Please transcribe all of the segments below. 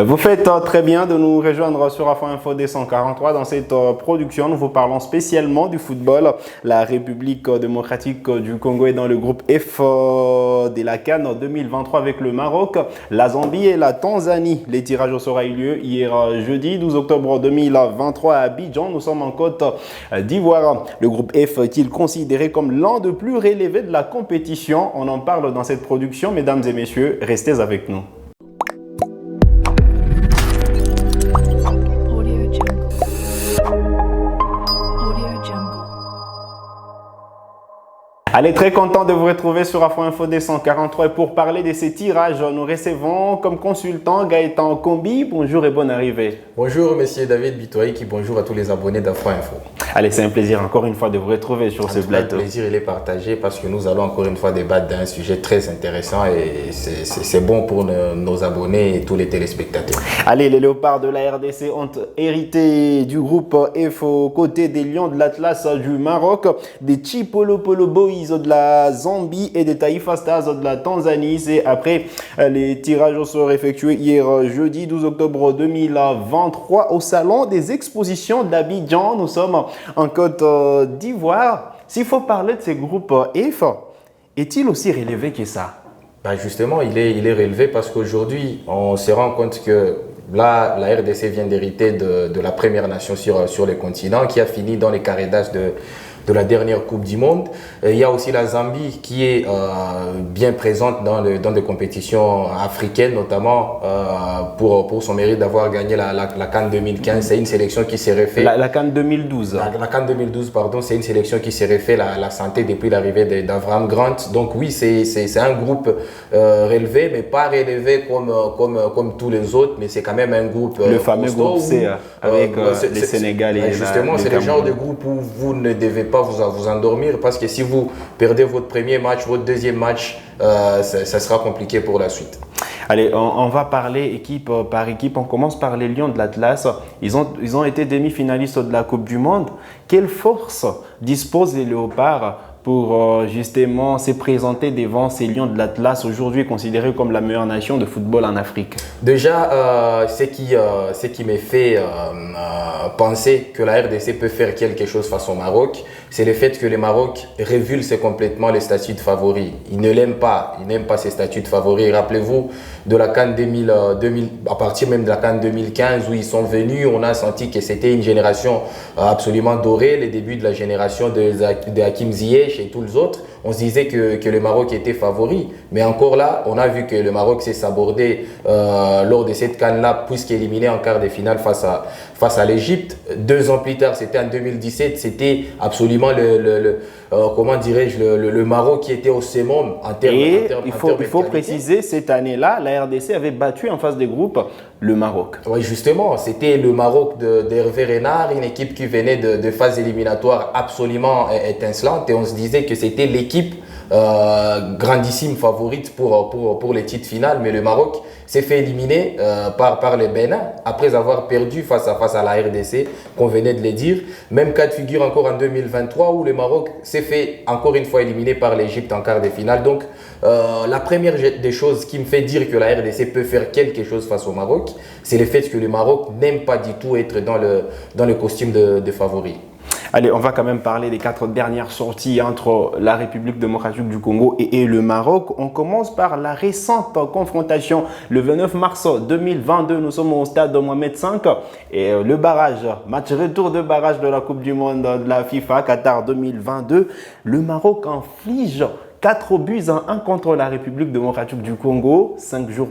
Vous faites très bien de nous rejoindre sur Afro Info D143. Dans cette production, nous vous parlons spécialement du football. La République démocratique du Congo est dans le groupe F de la CAN 2023 avec le Maroc, la Zambie et la Tanzanie. Les tirages au sort ont eu lieu hier jeudi 12 octobre 2023 à Abidjan. Nous sommes en Côte d'Ivoire. Le groupe F est-il considéré comme l'un des plus relevés de la compétition? On en parle dans cette production. Mesdames et messieurs, restez avec nous. Allez, très content de vous retrouver sur Afro Info D143 et pour parler de ces tirages, nous recevons comme consultant Gaëtan Kombi. Bonjour et bonne arrivée. Bonjour, monsieur David Bitoïki, bonjour à tous les abonnés d'Afro Info. Allez, c'est un plaisir encore une fois de vous retrouver sur ce plateau. Le plaisir, il est partagé parce que nous allons encore une fois débattre d'un sujet très intéressant et c'est bon pour nos abonnés et tous les téléspectateurs. Allez, les léopards de la RDC ont hérité du groupe F aux côtés des Lions de l'Atlas du Maroc, des Chipolo Polo Boys de la Zambie et des Taifa Stars de la Tanzanie. C'est après les tirages au sort effectués hier jeudi 12 octobre 2023 au salon des expositions d'Abidjan. Nous sommes en Côte d'Ivoire. S'il faut parler de ces groupes F, est-il aussi relevé que ça? Justement, il est relevé parce qu'aujourd'hui, on se rend compte que là, la RDC vient d'hériter de la première nation sur le continent qui a fini dans les carrés d'âge de la dernière Coupe du Monde. Il y a aussi la Zambie qui est bien présente dans des compétitions africaines, notamment pour son mérite d'avoir gagné la CAN 2015. C'est une sélection qui s'est refait. La CAN 2012. La CAN 2012, pardon, c'est une sélection qui s'est refait la santé depuis l'arrivée d'Avram Grant. Donc oui, c'est un groupe relevé, mais pas relevé comme tous les autres, mais c'est quand même un groupe le fameux groupe C avec les Sénégalais. Justement, c'est le genre de groupe où vous ne devez pas vous endormir parce que si vous perdez votre premier match, votre deuxième match, ça sera compliqué pour la suite. Allez, on va parler équipe par équipe. On commence par les Lions de l'Atlas. Ils ont été demi-finalistes de la Coupe du Monde. Quelle force disposent les Léopards pour justement se présenter devant ces Lions de l'Atlas, aujourd'hui considérés comme la meilleure nation de football en Afrique? Déjà, ce qui me fait penser que la RDC peut faire quelque chose face au Maroc, c'est le fait que le Maroc révulse complètement les statuts de favoris. Il ne l'aime pas, il n'aime pas ces statuts de favoris. Rappelez-vous de la CAN 2000, à partir même de la CAN 2015 où ils sont venus, on a senti que c'était une génération absolument dorée, les débuts de la génération de Hakim Ziyech et tous les autres. On se disait que le Maroc était favori. Mais encore là, on a vu que le Maroc s'est sabordé lors de cette CAN-là, puisqu'éliminé en quart de finale face à l'Égypte. 2 ans plus tard, c'était en 2017, c'était absolument comment dirais-je, le Maroc qui était au summum en termes il faut préciser, cette année-là, la RDC avait battu en phase de groupe le Maroc. Oui, justement, c'était le Maroc d'Hervé Renard, une équipe qui venait de phase éliminatoire absolument étincelante et on se disait que c'était l'équipe grandissime favorite pour les titres finales, mais le Maroc s'est fait éliminer par les Bénin après avoir perdu face à la RDC, qu'on venait de le dire. Même cas de figure encore en 2023 où le Maroc s'est fait encore une fois éliminer par l'Égypte en quart de finale. Donc la première des choses qui me fait dire que la RDC peut faire quelque chose face au Maroc, c'est le fait que le Maroc n'aime pas du tout être dans le costume de favori. Allez, on va quand même parler des 4 dernières sorties entre la République démocratique du Congo et le Maroc. On commence par la récente confrontation le 29 mars 2022. Nous sommes au stade de Mohamed V et le barrage, match retour de barrage de la Coupe du Monde de la FIFA Qatar 2022. Le Maroc inflige 4 buts à 1 contre la République démocratique du Congo, 4 jours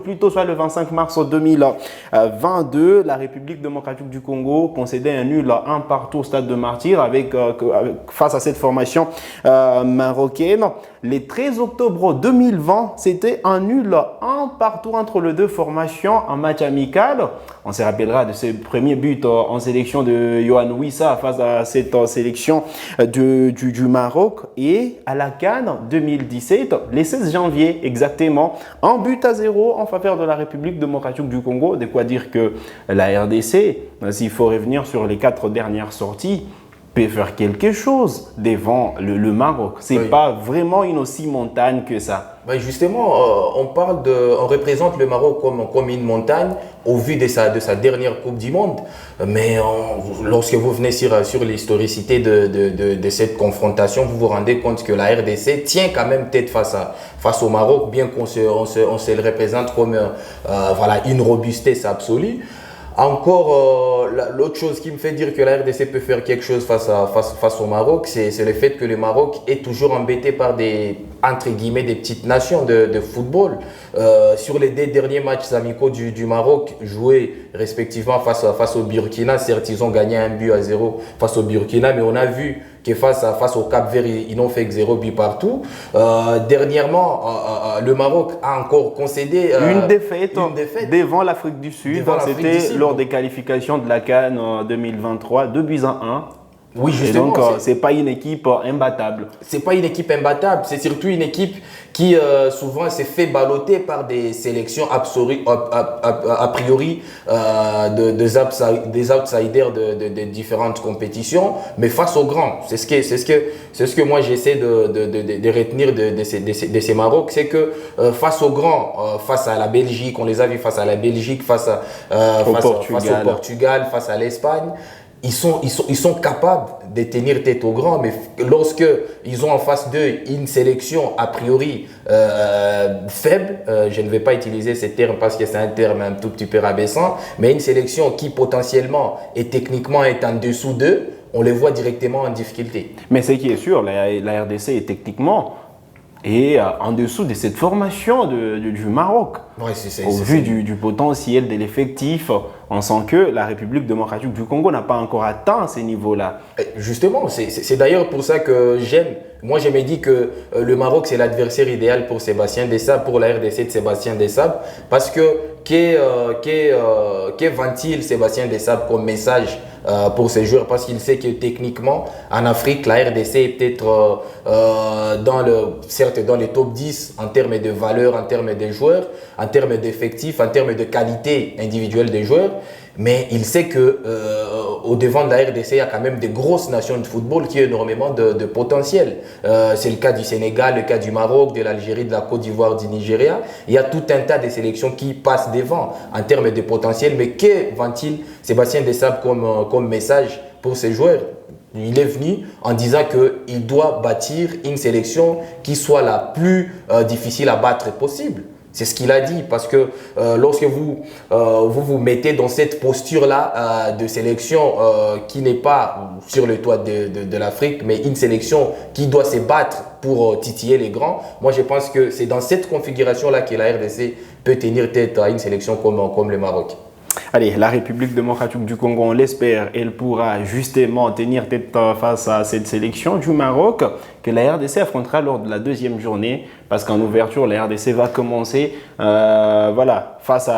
plus tôt, soit le 25 mars 2022, la République démocratique du Congo concédait un nul 1 partout au stade de Martyrs face à cette formation marocaine. Le 13 octobre 2020, c'était un nul 1 partout entre les deux formations en match amical. On se rappellera de ce premier but en sélection de Yohan Wissa face à cette sélection du Maroc. Et à la CAN 2017, le 16 janvier exactement, 1-0 en faveur de la République démocratique du Congo. De quoi dire que la RDC, s'il faut revenir sur les 4 dernières sorties, peut faire quelque chose devant le Maroc. C'est pas vraiment une aussi montagne que ça. Ben justement, on représente le Maroc comme une montagne au vu de sa dernière Coupe du Monde. Mais lorsque vous venez sur l'historicité de cette confrontation, vous vous rendez compte que la RDC tient quand même tête face au Maroc, bien qu'on se le représente comme voilà, une robustesse absolue. Encore, l'autre chose qui me fait dire que la RDC peut faire quelque chose face au Maroc, c'est le fait que le Maroc est toujours embêté par entre guillemets, des petites nations de football. Sur les 2 derniers matchs amicaux du Maroc, joués respectivement face au Burkina, certes, ils ont gagné 1-0 face au Burkina, mais on a vu que face au Cap-Vert, ils n'ont fait que 0 but partout. Dernièrement, le Maroc a encore concédé une défaite devant l'Afrique du Sud. C'était lors des qualifications de la CAN en 2023, 2-1. Oui, justement. Et donc, ce n'est pas une équipe imbattable. Ce n'est pas une équipe imbattable, c'est surtout une équipe qui souvent s'est fait balloter par des sélections a priori des outsiders de différentes compétitions, mais face aux grands. C'est ce que moi j'essaie de retenir de ces Maroc, c'est que face aux grands, face à la Belgique, on les a vus face à la Belgique, face au Portugal, face à l'Espagne. Ils sont capables de tenir tête aux grands, mais lorsque ils ont en face d'eux une sélection a priori faible, je ne vais pas utiliser ce terme parce que c'est un terme un tout petit peu rabaissant, mais une sélection qui potentiellement et techniquement est en dessous d'eux, on les voit directement en difficulté. Mais ce qui est sûr, la RDC est techniquement en dessous de cette formation du Maroc. Ouais, Au vu du potentiel de l'effectif, on sent que la République démocratique du Congo n'a pas encore atteint ces niveaux-là. Justement, c'est d'ailleurs pour ça que moi je me dis que le Maroc c'est l'adversaire idéal pour Sébastien Desabre, pour la RDC de Sébastien Desabre, parce que que vend-il Sébastien Desabre comme message pour ses joueurs, parce qu'il sait que techniquement en Afrique la RDC est peut-être certes dans les top 10 en termes de valeur, en termes de joueurs, en termes d'effectifs, en termes de qualité individuelle des joueurs, mais il sait que au devant de la RDC il y a quand même des grosses nations de football qui ont énormément de potentiel. C'est le cas du Sénégal, le cas du Maroc, de l'Algérie, de la Côte d'Ivoire, du Nigeria. Il y a tout un tas de sélections qui passent devant en termes de potentiel, mais que vend-il Sébastien Desabre comme message pour ses joueurs? Il est venu en disant qu'il doit bâtir une sélection qui soit la plus difficile à battre possible. C'est ce qu'il a dit, parce que lorsque vous mettez dans cette posture-là de sélection qui n'est pas sur le toit de l'Afrique, mais une sélection qui doit se battre pour titiller les grands, moi je pense que c'est dans cette configuration-là que la RDC peut tenir tête à une sélection comme le Maroc. Allez, la République démocratique du Congo, on l'espère, elle pourra justement tenir tête face à cette sélection du Maroc que la RDC affrontera lors de la 2e journée, parce qu'en ouverture, la RDC va commencer face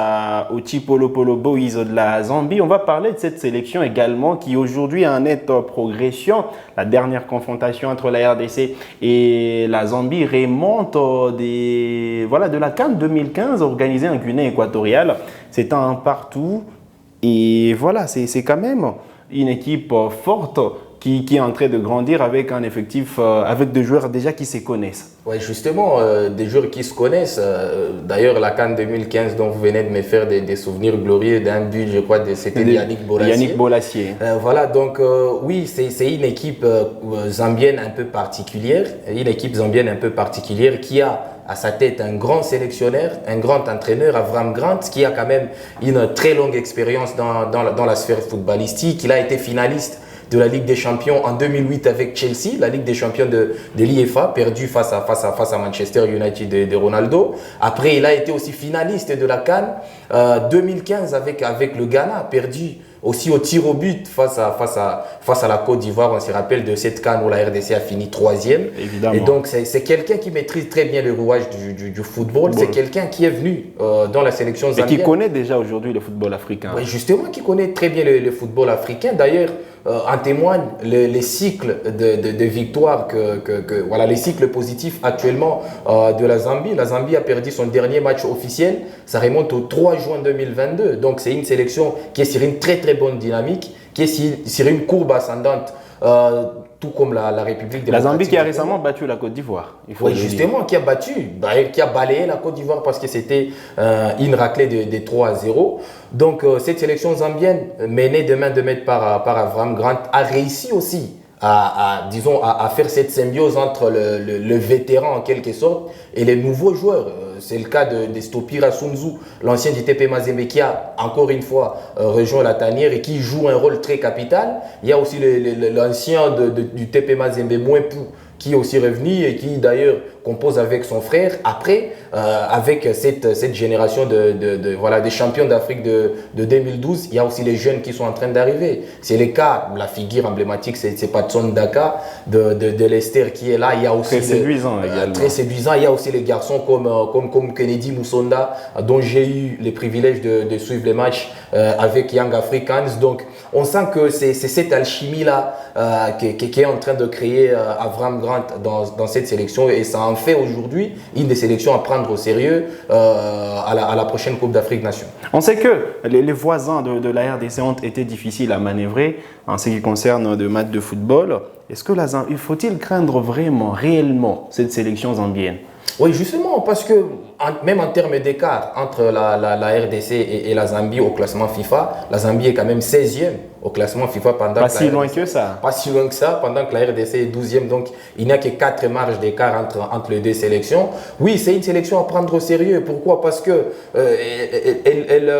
au Chipolo Polo Boys de la Zambie. On va parler de cette sélection également qui aujourd'hui est en nette progression. La dernière confrontation entre la RDC et la Zambie remonte de la CAN 2015 organisée en Guinée équatoriale. C'est un partout et voilà, c'est quand même une équipe forte qui est en train de grandir avec un effectif, avec des joueurs déjà qui se connaissent. Oui, justement, des joueurs qui se connaissent. D'ailleurs, la CAN 2015 dont vous venez de me faire des souvenirs glorieux d'un but, je crois, c'était Yannick Bolasie. Yannick Bolasie. Voilà, donc oui, c'est une équipe zambienne un peu particulière, qui a à sa tête un grand sélectionneur, un grand entraîneur, Avram Grant, qui a quand même une très longue expérience dans la sphère footballistique. Il a été finaliste de la Ligue des Champions en 2008 avec Chelsea, la Ligue des Champions de l'IFA, perdu face à Manchester United de Ronaldo. Après, il a été aussi finaliste de la CAN 2015 avec le Ghana, perdu aussi au tir au but face à la Côte d'Ivoire. On se rappelle de cette CAN où la RDC a fini 3e. Évidemment. Et donc, c'est quelqu'un qui maîtrise très bien le rouage du football. C'est quelqu'un qui est venu dans la sélection zambienne. Et qui connaît déjà aujourd'hui le football africain. Oui, justement, qui connaît très bien le football africain. D'ailleurs, en témoignent les cycles de victoires, voilà, les cycles positifs actuellement de la Zambie. La Zambie a perdu son dernier match officiel. Ça remonte au 3 juin 2022. Donc, c'est une sélection qui est sur une très très bonne dynamique, qui est sur une courbe ascendante tout comme la République démocratique. La Zambie qui a récemment battu la Côte d'Ivoire. Oui, justement, qui a battu, qui a balayé la Côte d'Ivoire parce que c'était une raclée de 3-0. Donc, cette sélection zambienne, menée de main de maître par Avram Grant, a réussi aussi à faire cette symbiose entre le vétéran en quelque sorte et les nouveaux joueurs. C'est le cas de Stopira Sunzu, l'ancien du TP Mazembe qui a encore une fois rejoint la tanière et qui joue un rôle très capital. Il y a aussi l'ancien du TP Mazembe Mouepou qui est aussi revenu et qui d'ailleurs compose avec son frère. Après, avec cette génération des champions d'Afrique de 2012, il y a aussi les jeunes qui sont en train d'arriver. C'est le cas, la figure emblématique, c'est Patson Daka de Leicester qui est là. Il y a aussi très séduisant également. Très séduisant. Il y a aussi les garçons comme Kennedy Moussonda, dont j'ai eu le privilège de suivre les matchs avec Young Africans. Donc, on sent que c'est cette alchimie-là qui est en train de créer Avram Grant dans cette sélection et ça en fait aujourd'hui une des sélections à prendre au sérieux à la prochaine Coupe d'Afrique Nation. On sait que les voisins de la RDC ont été difficiles à manœuvrer en ce qui concerne de matchs de football. Est-ce que faut-il craindre vraiment, réellement cette sélection zambienne? Oui, justement, parce que même en termes d'écart entre la RDC et la Zambie au classement FIFA, la Zambie est quand même 16e au classement FIFA pendant pas si loin que ça. Pas si loin que ça, pendant que la RDC est 12e, donc il n'y a que 4 marges d'écart entre les deux sélections. Oui, c'est une sélection à prendre au sérieux. Pourquoi? Parce que elle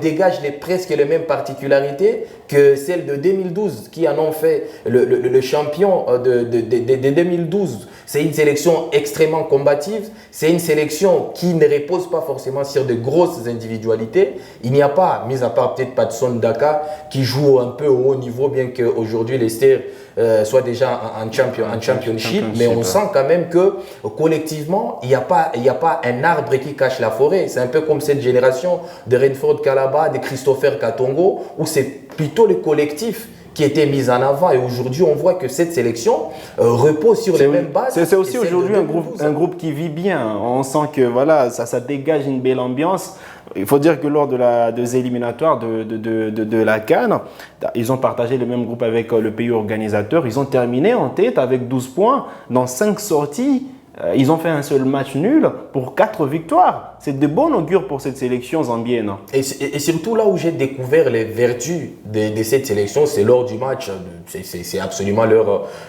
dégage presque les mêmes particularités que celle de 2012, qui en ont fait le champion de 2012. C'est une sélection extrêmement combative, c'est une sélection qui ne repose pas forcément sur de grosses individualités. Il n'y a pas, mis à part peut-être Patson Daka, qui joue un peu au haut niveau, bien qu'aujourd'hui Leicester soit déjà en championship, mais on sent quand même que collectivement, il n'y a pas un arbre qui cache la forêt. C'est un peu comme cette génération de Renford Kalaba, de Christopher Katongo, où c'est plutôt le collectif qui était mise en avant et aujourd'hui on voit que cette sélection repose sur les mêmes bases. C'est aussi aujourd'hui un groupe qui vit bien. On sent que voilà, ça dégage une belle ambiance. Il faut dire que lors des éliminatoires de la CAN, ils ont partagé le même groupe avec le pays organisateur. Ils ont terminé en tête avec 12 points dans 5 sorties. Ils ont fait un seul match nul pour 4 victoires. C'est de bon augure pour cette sélection zambienne. Et surtout là où j'ai découvert les vertus de cette sélection, c'est lors du match. C'est absolument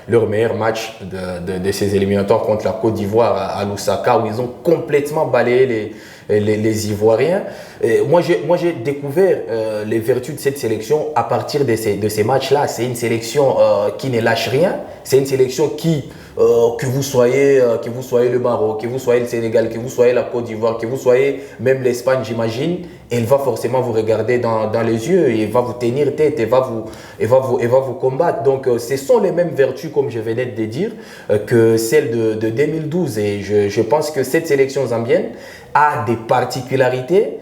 leur meilleur match de ces éliminatoires contre la Côte d'Ivoire à Lusaka, où ils ont complètement balayé les Ivoiriens. Moi, j'ai découvert les vertus de cette sélection à partir de ces matchs-là. C'est une sélection qui ne lâche rien. C'est une sélection qui, que vous soyez le Maroc, que vous soyez le Sénégal, que vous soyez la Côte d'Ivoire, que vous soyez même l'Espagne, j'imagine, elle va forcément vous regarder dans les yeux et va vous tenir tête et va vous combattre. Donc, ce sont les mêmes vertus, comme je venais de dire, que celles de 2012. Et je pense que cette sélection zambienne a des particularités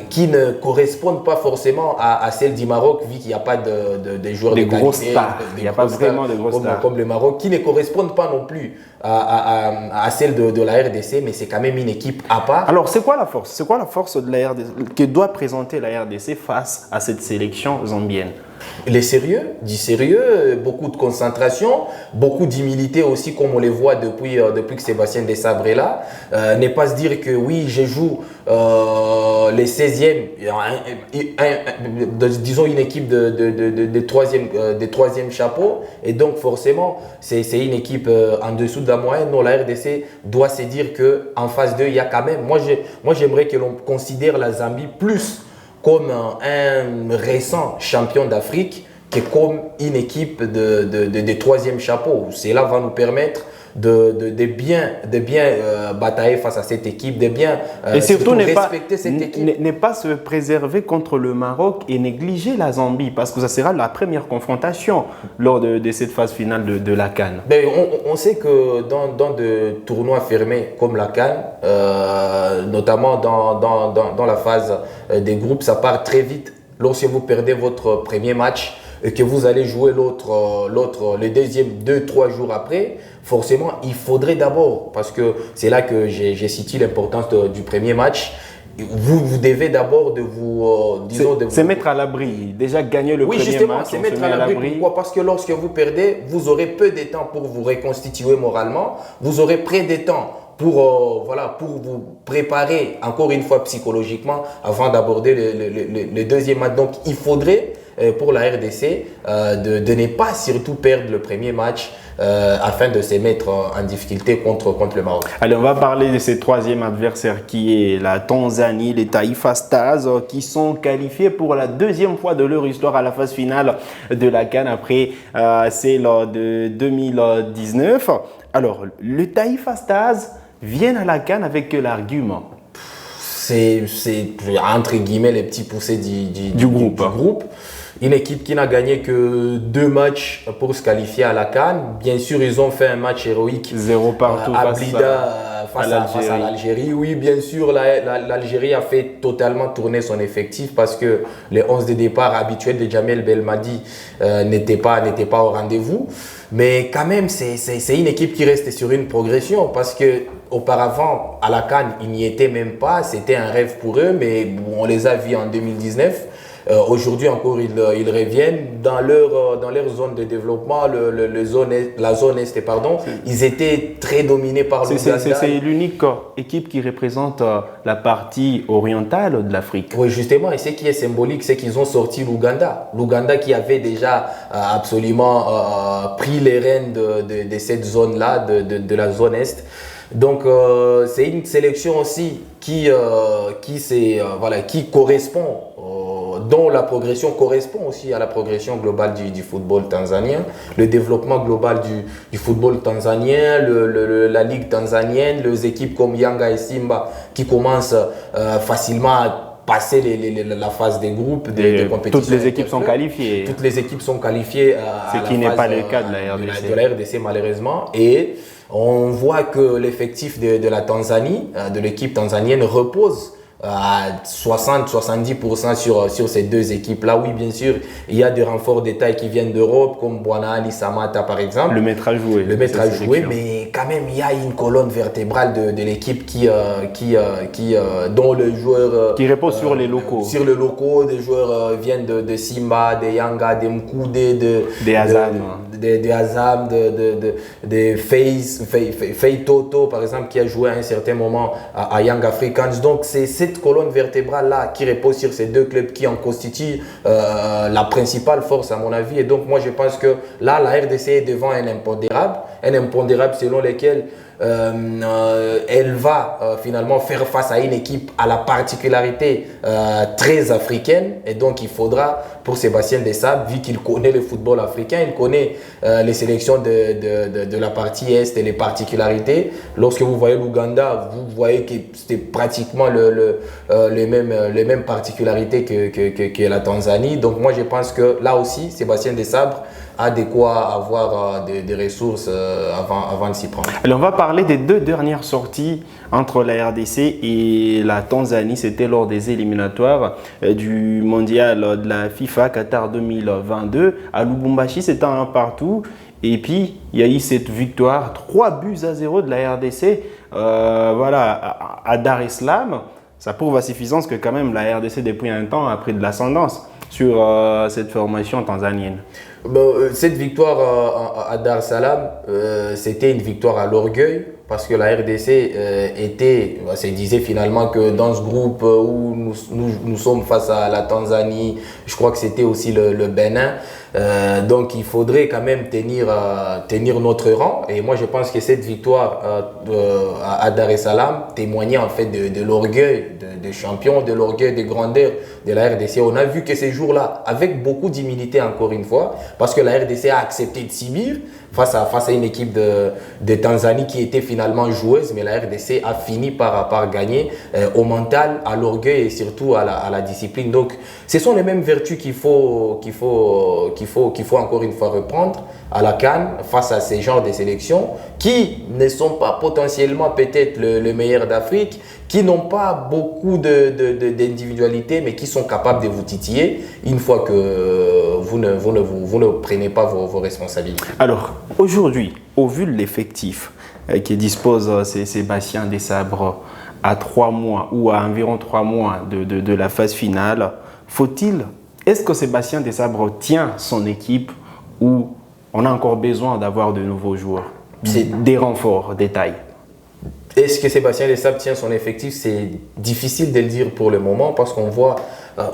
qui ne correspondent pas forcément à celle du Maroc, vu qu'il n'y a pas de joueurs de grosses stars. Il n'y a pas vraiment de grosses stars comme le Maroc, qui ne correspondent pas non plus à celle de la RDC, mais c'est quand même une équipe à part. Alors, c'est quoi la force? C'est quoi la force de la RDC que doit présenter la RDC face à cette sélection zambienne? Du sérieux, beaucoup de concentration, beaucoup d'humilité aussi, comme on les voit depuis que Sébastien Desabre est là. Ne pas se dire que oui, je joue les 16e, disons une équipe de troisième chapeau, et donc forcément, c'est une équipe en dessous de la moyenne. Non, la RDC doit se dire qu'en phase 2, il y a quand même, moi j'aimerais que l'on considère la Zambie plus comme un récent champion d'Afrique que comme une équipe de troisième chapeau. Cela va nous permettre de bien batailler face à cette équipe, de bien et surtout respecter cette équipe. Ne pas se préserver contre le Maroc et négliger la Zambie, parce que ça sera la première confrontation lors de cette phase finale de la CAN. Ben, on sait que dans des tournois fermés comme la CAN, notamment dans la phase des groupes, ça part très vite. Lorsque vous perdez votre premier match et que vous allez jouer le deuxième 2-3 jours après, forcément, il faudrait d'abord, parce que c'est là que j'ai cité l'importance du premier match, vous devez d'abord de vous, disons, c'est mettre à l'abri. Déjà gagner le oui, premier justement, match, c'est on mettre se met à l'abri. Pourquoi? Parce que lorsque vous perdez, vous aurez peu de temps pour vous reconstituer moralement. Vous aurez peu de temps pour, voilà, pour vous préparer encore une fois psychologiquement avant d'aborder le deuxième match. Donc, il faudrait pour la RDC de ne pas surtout perdre le premier match afin de se mettre en difficulté contre le Maroc. Allez, on va parler de ce troisième adversaire qui est la Tanzanie, les Taifa Stars, qui sont qualifiés pour la deuxième fois de leur histoire à la phase finale de la CAN après celle de 2019. Alors, le Taifa Stars viennent à la CAN avec l'argument. C'est entre guillemets les petits poussés du groupe. Une équipe qui n'a gagné que 2 matchs pour se qualifier à la CAN. Bien sûr, ils ont fait un match héroïque 0 partout à Blida face à l'Algérie. Oui, bien sûr, l'Algérie a fait totalement tourner son effectif parce que les 11 de départ habituels de Djamel Belmadi n'étaient pas au rendez-vous. Mais quand même, c'est une équipe qui reste sur une progression parce que auparavant, à la CAN, ils n'y étaient même pas. C'était un rêve pour eux, mais on les a vus en 2019. Aujourd'hui encore, ils reviennent dans leur zone de développement, la zone Est, pardon. Ils étaient très dominés par l'Ouganda. C'est l'unique équipe qui représente la partie orientale de l'Afrique. Oui, justement, et ce qui est symbolique, c'est qu'ils ont sorti l'Ouganda. L'Ouganda qui avait déjà absolument pris les rênes de cette zone-là, de la zone Est. Donc, c'est une sélection aussi qui correspond, dont la progression correspond aussi à la progression globale du football tanzanien, le développement global du football tanzanien, la ligue tanzanienne, les équipes comme Yanga et Simba qui commencent facilement à passer la phase des groupes, des compétitions. Toutes les équipes sont qualifiées. Toutes les équipes sont qualifiées ce qui n'est pas le cas de la RDC. De la RDC malheureusement. Et on voit que l'effectif de la Tanzanie, de l'équipe tanzanienne, repose à 60-70% sur ces deux équipes-là. Oui, bien sûr, il y a des renforts de taille qui viennent d'Europe, comme Bwana Ali Samata par exemple. Le maître à jouer. Le maître à jouer, mais quand même, il y a une colonne vertébrale de l'équipe dont le joueur... qui repose sur les locaux. Sur les locaux, des joueurs viennent de Simba, de Yanga, de Mkude, des Azam, de Faye Toto, par exemple, qui a joué à un certain moment à Young Africans. Donc, c'est cette colonne vertébrale-là qui repose sur ces deux clubs qui en constituent la principale force, à mon avis. Et donc, moi, je pense que là, la RDC est devant un impondérable selon lequel elle va finalement faire face à une équipe à la particularité très africaine. Et donc, il faudra, pour Sébastien Desabre, vu qu'il connaît le football africain, il connaît les sélections de la partie Est et les particularités. Lorsque vous voyez l'Ouganda, vous voyez que c'est pratiquement les mêmes particularités que la Tanzanie. Donc, moi, je pense que là aussi, Sébastien Desabre a de quoi avoir des ressources avant de s'y prendre. Alors, on va parler des 2 dernières sorties entre la RDC et la Tanzanie. C'était lors des éliminatoires du mondial de la FIFA Qatar 2022. À Lubumbashi, c'était un partout. Et puis, il y a eu cette victoire 3-0 de la RDC à Dar es Salaam. Ça prouve à suffisance que quand même la RDC, depuis un temps, a pris de l'ascendance sur cette formation tanzanienne. Cette victoire à Dar es Salaam, c'était une victoire à l'orgueil parce que la RDC se disait finalement que dans ce groupe où nous sommes face à la Tanzanie, je crois que c'était aussi le Bénin, donc il faudrait quand même tenir notre rang. Et moi je pense que cette victoire à Dar es Salaam témoignait en fait de l'orgueil de champion, de l'orgueil de grandeur de la RDC. On a vu que ces jours-là, avec beaucoup d'humilité encore une fois, parce que la RDC a accepté de subir face à une équipe de Tanzanie qui était finalement joueuse, mais la RDC a fini par gagner au mental, à l'orgueil et surtout à la discipline. Donc, ce sont les mêmes vertus qu'il faut encore une fois reprendre à la CAN face à ces genres de sélections qui ne sont pas potentiellement peut-être le meilleur d'Afrique, qui n'ont pas beaucoup d'individualité, mais qui sont capables de vous titiller une fois que vous ne prenez pas vos responsabilités. Alors, aujourd'hui, au vu de l'effectif qui dispose Sébastien Desabre à 3 mois ou à environ 3 mois de la phase finale, est-ce que Sébastien Desabre tient son équipe ou on a encore besoin d'avoir de nouveaux joueurs, des renforts, des tailles? Est-ce que Sébastien Desabre tient son effectif? C'est difficile de le dire pour le moment parce qu'on voit...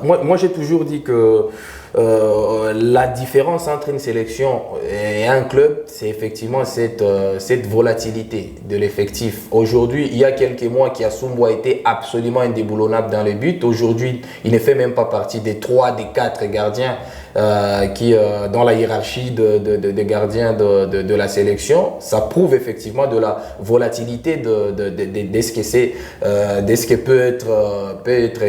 moi j'ai toujours dit que la différence entre une sélection et un club, c'est effectivement cette volatilité de l'effectif. Aujourd'hui, il y a quelques mois, Kiasumbo a été absolument indéboulonnable dans les buts. Aujourd'hui, il ne fait même pas partie des 3, des 4 gardiens dans la hiérarchie de gardiens de la sélection. Ça prouve effectivement de la volatilité de ce que c'est, de ce que peut être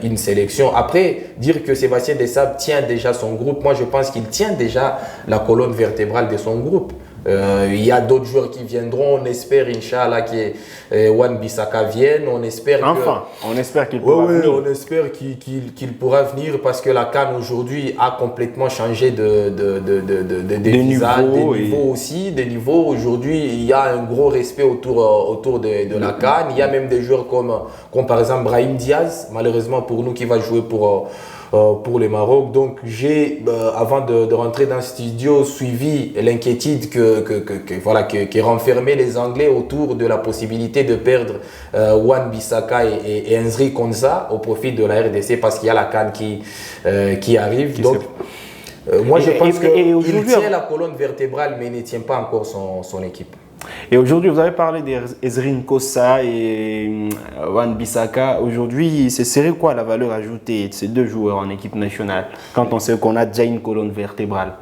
une sélection. Après, dire que Sébastien Desabre tient déjà son groupe, moi je pense qu'il tient déjà la colonne vertébrale de son groupe. Il y a d'autres joueurs qui viendront, on espère Inch'Allah que Wan-Bissaka vienne, on espère on espère qu'il pourra venir. on espère qu'il pourra venir parce que la CAN aujourd'hui a complètement changé des niveaux aussi, des niveaux. Aujourd'hui, il y a un gros respect autour de la CAN. Il y a même des joueurs comme par exemple Brahim Diaz, malheureusement pour nous, qui va jouer pour le Maroc. Donc j'ai, avant de rentrer dans le studio, suivi l'inquiétude qui renfermait les Anglais autour de la possibilité de perdre Wan-Bissaka et Enzri Konsa au profit de la RDC parce qu'il y a la CAN qui arrive. Donc moi je pense qu'il tient la colonne vertébrale mais il ne tient pas encore son équipe. Et aujourd'hui, vous avez parlé d'Ezri Konsa et Wan-Bissaka. Aujourd'hui, ce serait quoi la valeur ajoutée de ces deux joueurs en équipe nationale quand on sait qu'on a déjà une colonne vertébrale?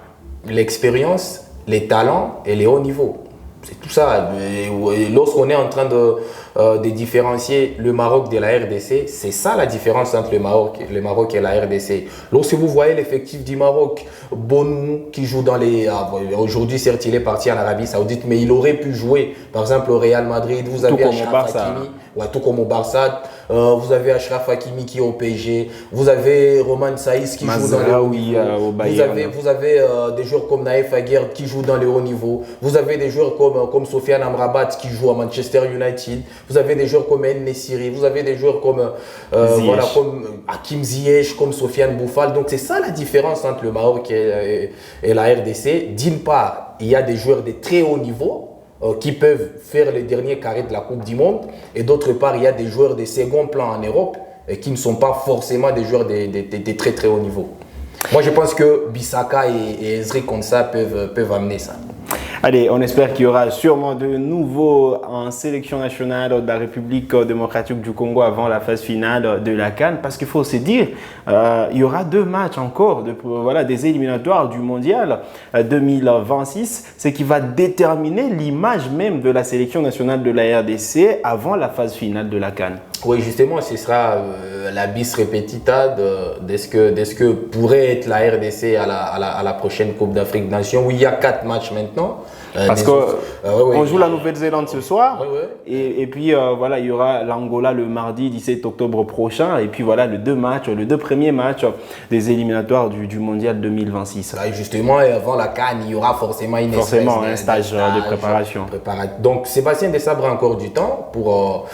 L'expérience, les talents et les hauts niveaux. C'est tout ça. Lorsqu'on est en train de différencier le Maroc de la RDC, c'est ça la différence entre le Maroc et la RDC. Lorsque vous voyez l'effectif du Maroc, Bonou qui joue dans les... Aujourd'hui, certes, il est parti en Arabie Saoudite, mais il aurait pu jouer, par exemple, au Real Madrid. Vous avez Achraf Hakimi, tout comme au Barça. Vous avez Achraf Hakimi qui est au PSG. Vous avez Roman Saïs qui joue dans le haut niveau. Vous avez des joueurs comme Naïf Aguerd qui joue dans le haut niveau. Vous avez des joueurs comme Sofiane Amrabat qui joue à Manchester United. Vous avez des joueurs comme En Nessiri. Vous avez des joueurs comme Hakim Ziyech, comme Sofiane Boufal. Donc c'est ça la différence entre le Maroc et la RDC. D'une part, il y a des joueurs de très haut niveau qui peuvent faire les derniers carrés de la Coupe du Monde. Et d'autre part, il y a des joueurs de second plan en Europe qui ne sont pas forcément des joueurs de très très haut niveau. Moi, je pense que Bissaka et Ezri Konsa peuvent amener ça. Allez, on espère qu'il y aura sûrement de nouveaux en sélection nationale de la République démocratique du Congo avant la phase finale de la CAN. Parce qu'il faut se dire, il y aura 2 matchs encore, des éliminatoires du Mondial 2026, ce qui va déterminer l'image même de la sélection nationale de la RDC avant la phase finale de la CAN. Oui, justement, ce sera la bis repetita de ce que pourrait être la RDC à la prochaine Coupe d'Afrique des Nations, où il y a 4 matchs maintenant. Parce qu'on joue la Nouvelle-Zélande ce soir, et puis il y aura l'Angola le mardi 17 octobre prochain, et puis voilà les deux premiers matchs des éliminatoires du Mondial 2026. Là, justement, et avant la CAN, il y aura forcément un stage de préparation. Donc Sébastien Desabre a encore du temps pour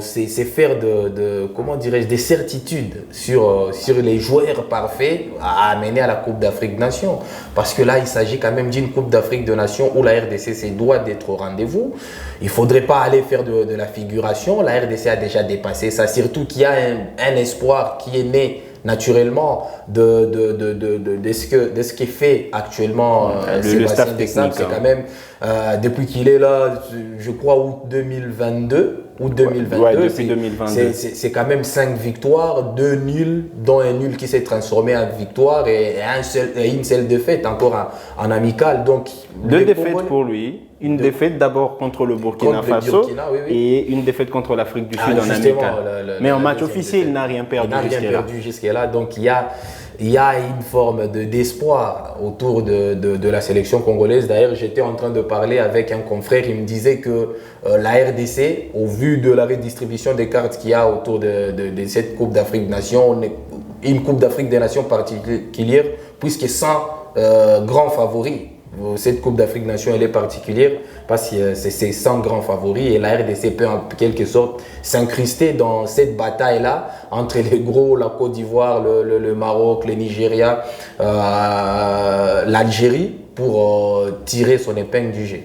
se faire des certitudes sur les joueurs parfaits à amener à la Coupe d'Afrique des Nations. Parce que là, il s'agit quand même d'une Coupe d'Afrique des Nations où la RDC se doit d'être au rendez-vous. Il ne faudrait pas aller faire de la figuration. La RDC a déjà dépassé ça. Surtout qu'il y a un espoir qui est né naturellement de ce qui fait actuellement Sébastien Desabre. C'est quand même, depuis qu'il est là, je crois, août 2022. Depuis 2022. C'est quand même 5 victoires, 2 nuls, dont un nul qui s'est transformé en victoire et une seule défaite encore en amical. Donc, 2 défaites pour lui. Une défaite d'abord contre le Burkina Faso et une défaite contre l'Afrique du Sud en amical. Mais en match officiel, il n'a rien perdu jusqu'à-là. Donc il y a une forme d'espoir autour de la sélection congolaise. D'ailleurs, j'étais en train de parler avec un confrère, il me disait que la RDC, au vu de la redistribution des cartes qu'il y a autour de cette Coupe d'Afrique des Nations, une Coupe d'Afrique des Nations particulière, puisque sans grands favoris. Cette Coupe d'Afrique des Nations, elle est particulière parce que c'est 100 grands favoris et la RDC peut en quelque sorte s'incruster dans cette bataille-là entre les gros, la Côte d'Ivoire, le Maroc, le Nigeria, l'Algérie pour tirer son épingle du jeu.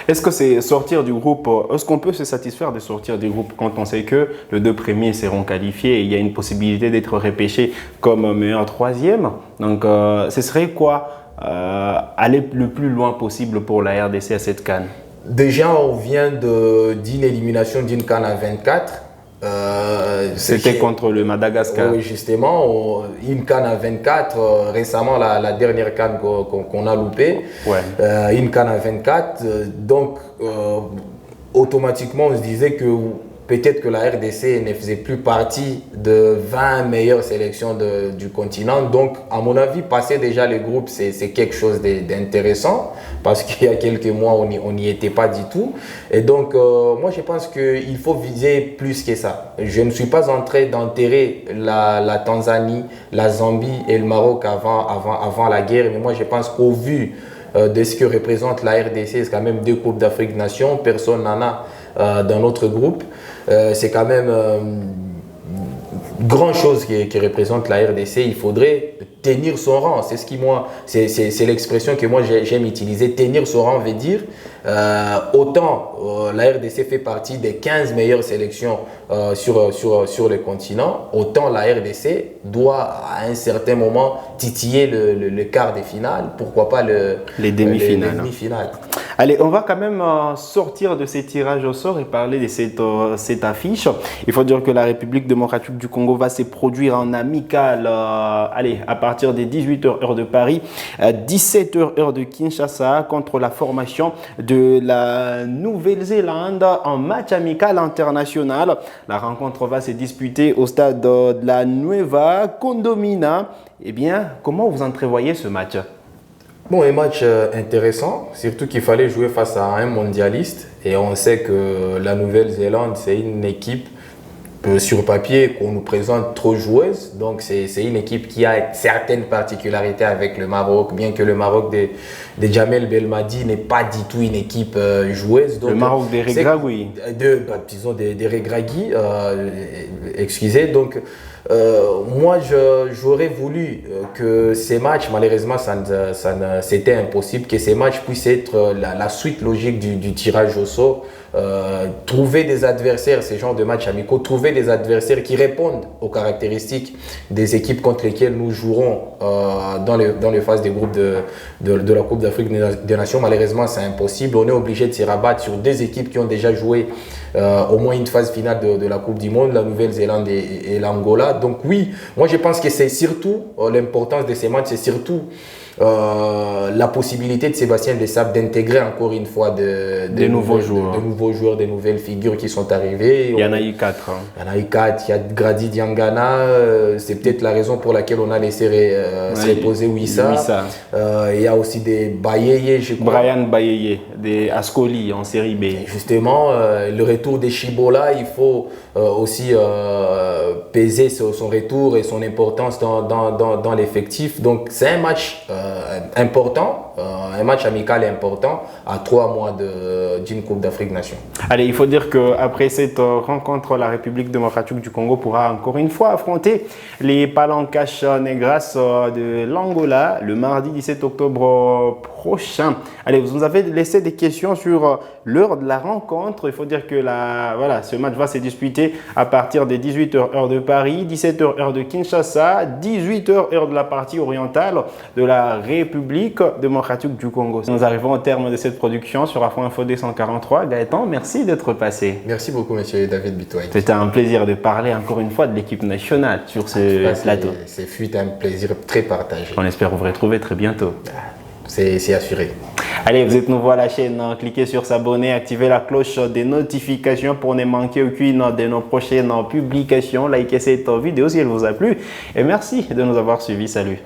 Est-ce que c'est sortir du groupe, est-ce qu'on peut se satisfaire de sortir du groupe quand on sait que les 2 premiers seront qualifiés et il y a une possibilité d'être repêché comme meilleur 3e? Donc, ce serait quoi aller le plus loin possible pour la RDC à cette CAN? Déjà, on vient d'une élimination d'une CAN à 24. C'était contre le Madagascar. Oui, justement, une CAN à 24, récemment la dernière CAN qu'on a loupée, ouais. Une CAN à 24, donc automatiquement on se disait que peut-être que la RDC ne faisait plus partie de 20 meilleures sélections du continent. Donc, à mon avis, passer déjà les groupes, c'est quelque chose d'intéressant parce qu'il y a quelques mois, on n'y était pas du tout. Et donc, moi, je pense qu'il faut viser plus que ça. Je ne suis pas en train d'enterrer la Tanzanie, la Zambie et le Maroc avant la guerre. Mais moi, je pense qu'au vu de ce que représente la RDC, c'est quand même 2 Coupes d'Afrique des Nations, personne n'en a dans notre groupe. C'est quand même grand chose qui représente la RDC. Il faudrait tenir son rang. C'est ce qui, moi, c'est l'expression que moi j'aime utiliser. Tenir son rang veut dire autant la RDC fait partie des 15 meilleures sélections sur le continent, autant la RDC doit à un certain moment titiller le quart des finales, pourquoi pas les demi-finales. Allez, on va quand même sortir de ces tirages au sort et parler de cette affiche. Il faut dire que la République démocratique du Congo va se produire en amical allez, à partir des 18h heure de Paris, 17h heure de Kinshasa contre la formation de la Nouvelle-Zélande en match amical international. La rencontre va se disputer au stade de la Nueva Condomina. Eh bien, comment vous entrevoyez ce match? Bon, un match intéressant, surtout qu'il fallait jouer face à un mondialiste et on sait que la Nouvelle-Zélande, c'est une équipe sur papier qu'on nous présente trop joueuse. Donc, c'est une équipe qui a certaines particularités avec le Maroc, bien que le Maroc de Djamel Belmadi n'est pas du tout une équipe joueuse. Donc, le Maroc des Regragui. Disons des Regragui, excusez. Donc, moi, j'aurais voulu que ces matchs, malheureusement, c'était impossible, que ces matchs puissent être la suite logique du tirage au sort. Trouver des adversaires, ces genres de matchs amicaux, trouver des adversaires qui répondent aux caractéristiques des équipes contre lesquelles nous jouerons dans les phases des groupes de la Coupe d'Afrique des Nations. Malheureusement, c'est impossible. On est obligé de se rabattre sur des équipes qui ont déjà joué au moins une phase finale de la Coupe du Monde, la Nouvelle-Zélande et l'Angola. Donc oui, moi je pense que c'est surtout l'importance de ces matchs, c'est surtout la possibilité de Sébastien Desabre d'intégrer encore une fois des nouveaux joueurs, des nouvelles figures qui sont arrivées. Il y en a eu 4. Il y en a eu 4. Il y a Grady Diangana. C'est peut-être la raison pour laquelle on a laissé se reposer Wissa. Il y a aussi des Bayeye, je crois. Brian Bayeye, des Ascoli en série B. Justement, le retour des Chibola, il faut aussi peser son retour et son importance dans l'effectif. Donc c'est un match important, un match amical important à 3 mois d'une Coupe d'Afrique Nation. Allez, il faut dire qu'après cette rencontre, la République démocratique du Congo pourra encore une fois affronter les Palancas Negras de l'Angola le mardi 17 octobre prochain. Allez, vous nous avez laissé des questions sur l'heure de la rencontre. Il faut dire que voilà, ce match va se disputer à partir des 18h heure de Paris, 17h heure de Kinshasa, 18h heure de la partie orientale de la République démocratique du Congo. Nous arrivons au terme de cette production sur Afro Info 243. Gaëtan, merci d'être passé. Merci beaucoup, monsieur David Bitoy. C'était un plaisir de parler encore une fois de l'équipe nationale sur ce plateau. C'est fut un plaisir très partagé. On espère vous retrouver très bientôt. C'est assuré. Allez, vous êtes nouveau à la chaîne, cliquez sur s'abonner, activez la cloche des notifications pour ne manquer aucune de nos prochaines publications. Likez cette vidéo si elle vous a plu et merci de nous avoir suivis. Salut.